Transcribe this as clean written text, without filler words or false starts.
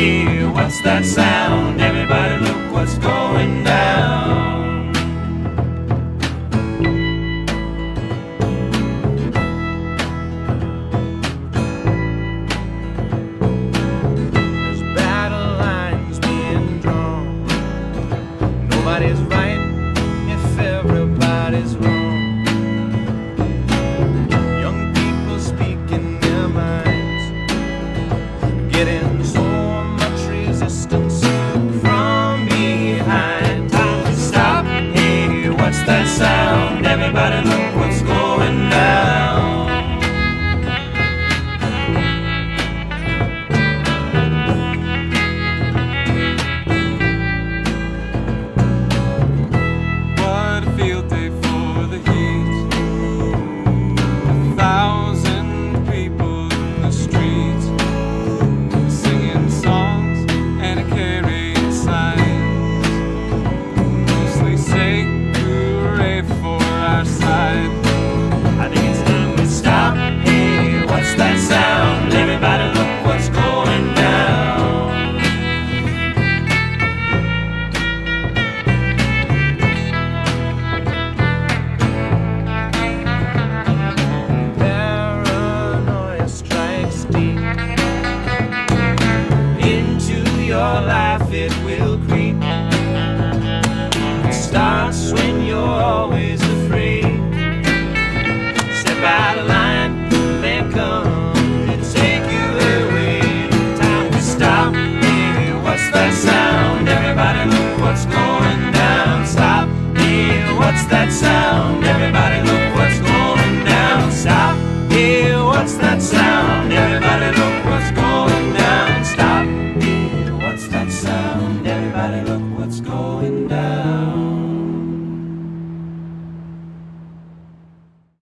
hey, what's that sound? Everybody look what's going down. There's battle lines being drawn. Nobody's right if everybody's wrong. Young people speaking their minds, getting so much resistance from behind. Time to stop, hey, what's that sound? Everybody look what's going down. What a field day for the heat. 1,000 people in the streets, singing songs and carrying signs, mostly say hooray for our side. I think it's time we stop. Hey, what's that sound? Everybody look what's going down. Paranoia strikes deep into your life, it will creep. It starts when you're always afraid. Step out of line, they'll come and take you away. Time to stop, hey, what's that sound? Everybody look what's going down. Stop, hey, what's that sound?